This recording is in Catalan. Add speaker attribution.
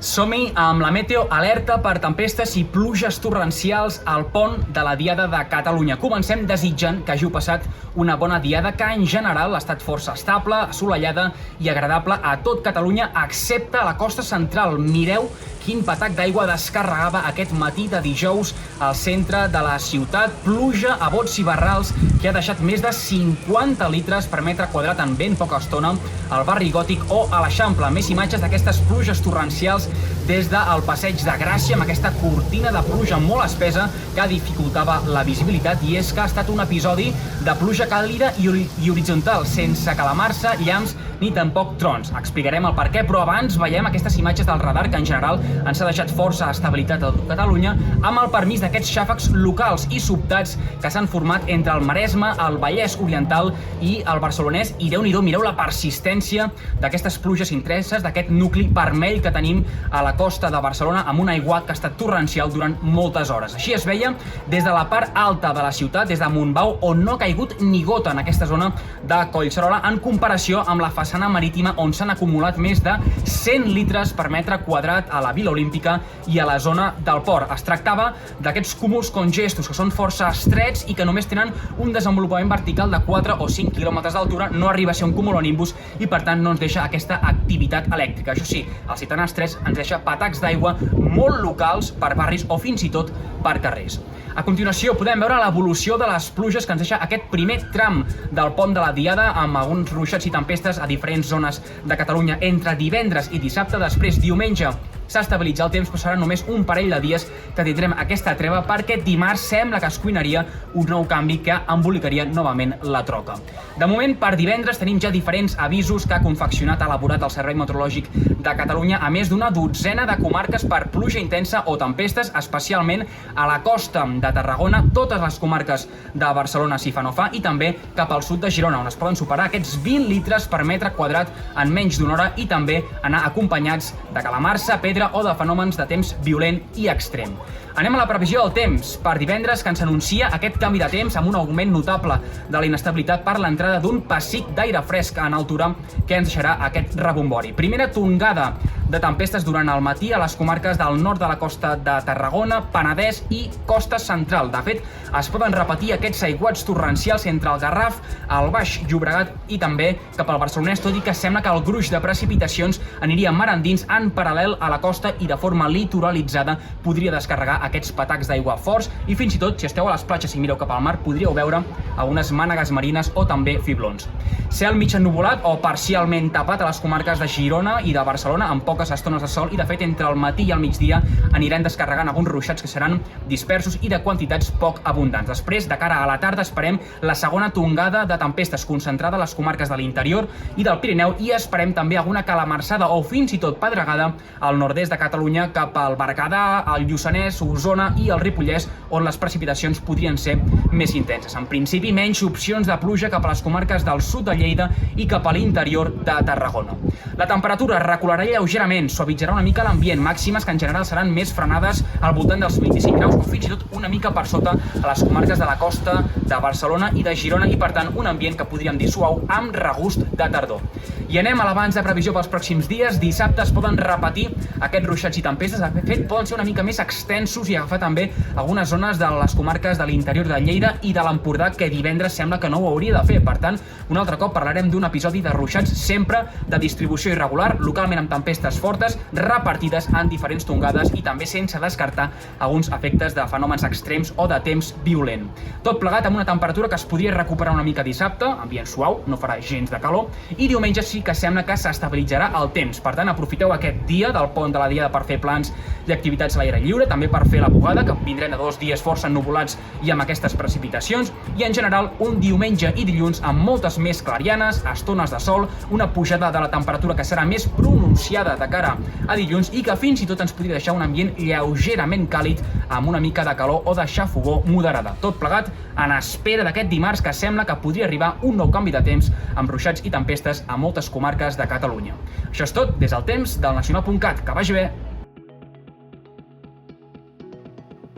Speaker 1: Som-hi amb la meteo alerta per tempestes i pluges torrencials al pont de la Diada de Catalunya. Comencem desitjant que hàgiu passat una bona diada que en general ha estat força estable, assolellada i agradable a tot Catalunya, excepte a la costa central. Mireu quin patac d'aigua descarregava aquest matí de dijous al centre de la ciutat. Pluja a bots i barrals que ha deixat més de 50 litres per metre quadrat en ben poca estona al barri Gòtic o a l'Eixample. Més imatges d'aquestes pluges torrencials des del Passeig de Gràcia, amb aquesta cortina de pluja molt espessa que dificultava la visibilitat, i és que ha estat un episodi de pluja càlida i horitzontal, sense calamar-se, llamps ni tampoc trons. Explicarem el perquè, però abans veiem aquestes imatges del radar que en general ens ha deixat força estabilitat a Catalunya, amb el permís d'aquests xàfecs locals i sobtats que s'han format entre el Maresme, el Vallès Oriental i el Barcelonès. I Déu-n'hi-do, mireu la persistència d'aquestes pluges intenses, d'aquest nucli vermell que tenim a la costa de Barcelona, amb un aiguat que ha estat torrencial durant moltes hores. Així es veia des de la part alta de la ciutat, des de Montbau, on no ha caigut ni gota en aquesta zona de Collserola, en comparació amb la façana marítima, on s'han acumulat més de 100 litres per metre quadrat a la Vila Olímpica i a la zona del port. Es tractava d'aquests cúmuls congestos que són força estrets i que només tenen un desenvolupament vertical de 4 o 5 quilòmetres d'altura, no arriba a ser un cumulonimbus i per tant no ens deixa aquesta activitat elèctrica. Això sí, el citant estrès ens deixa patacs d'aigua molt locals per barris o fins i tot per carrers. A continuació podem veure l'evolució de les pluges que ens deixa aquest primer tram del pont de la Diada, amb alguns ruixats i tempestes a diferents zones de Catalunya entre divendres i dissabte. Després, diumenge, s'ha estabilitzat el temps, però serà només un parell de dies que tindrem aquesta treva, perquè dimarts sembla que es cuinaria un nou canvi que embolicaria novament la troca. De moment, per divendres tenim ja diferents avisos que ha elaborat el Servei Meteorològic de Catalunya, a més d'una dotzena de comarques per pluja intensa o tempestes, especialment a la costa de Tarragona, totes les comarques de Barcelona si fa no fa, i també cap al sud de Girona, on es poden superar aquests 20 litres per metre quadrat en menys d'una hora, i també anar acompanyats de calamarsa, pedra o de fenòmens de temps violent i extrem. Anem a la previsió del temps per divendres, que ens anuncia aquest canvi de temps amb un augment notable de la inestabilitat per l'entrada d'un pessic d'aire fresc en altura que ens deixarà aquest rebombori. Primera tongada de tempestes durant el matí a les comarques del nord de la costa de Tarragona, Penedès i costa central. De fet, es poden repetir aquests aiguats torrencials entre el Garraf, el Baix Llobregat i també cap al Barcelonès, tot i que sembla que el gruix de precipitacions aniria mar endins en paral·lel a la costa i de forma litoralitzada podria descarregar aquests patacs d'aigua forts, i fins i tot, si esteu a les platges i mireu cap al mar, podríeu veure algunes mànegues marines o també fiblons. Cel mig ennuvolat o parcialment tapat a les comarques de Girona i de Barcelona, amb poques estones de sol, i de fet entre el matí i el migdia aniran descarregant alguns ruixats que seran dispersos i de quantitats poc abundants. Després, de cara a la tarda, esperem la segona tongada de tempestes concentrada a les comarques de l'interior i del Pirineu, i esperem també alguna calamarsada o fins i tot pedregada al nord-est de Catalunya, cap al Berguedà, al Lluçanès, Osona i el Ripollès, on les precipitacions podrien ser més intenses. En principi, menys opcions de pluja cap a les comarques del sud de Lleida i cap a l'interior de Tarragona. La temperatura recularà lleugerament, suavitzarà una mica l'ambient, màximes que en general seran més frenades al voltant dels 25 graus o fins i tot una mica per sota a les comarques de la costa de Barcelona i de Girona, i per tant un ambient que podríem dir suau amb regust de tardor. I anem a l'avanç de previsió pels pròxims dies. Dissabte es poden repetir aquests ruixats i tempestes, de fet poden ser una mica més extensos i agafar també algunes zones de les comarques de l'interior de Lleida i de l'Empordà, que divendres sembla que no ho hauria de fer. Per tant, un altre cop parlarem d'un episodi de ruixats, sempre de distribució irregular, localment amb tempestes fortes, repartides en diferents tongades i també sense descartar alguns efectes de fenòmens extrems o de temps violent. Tot plegat amb una temperatura que es podria recuperar una mica dissabte, ambient suau, no farà gens de calor, i diumenge sí que sembla que s'estabilitzarà el temps. Per tant, aprofiteu aquest dia del pont de la Diada per fer plans i activitats a l'aire lliure, també per fer la bugada, que vindrem de 2 dies força ennuvolats i amb aquestes precipitacions, i en general un diumenge i dilluns amb moltes més clarianes, estones de sol, una pujada de la temperatura que serà més pronunciada de cara a dilluns i que fins i tot ens podria deixar un ambient lleugerament càlid amb una mica de calor o de xafogor moderada. Tot plegat en espera d'aquest dimarts, que sembla que podria arribar un nou canvi de temps amb ruixats i tempestes a moltes comarques de Catalunya. Això és tot des del temps del Nacional.cat. Que vagi bé!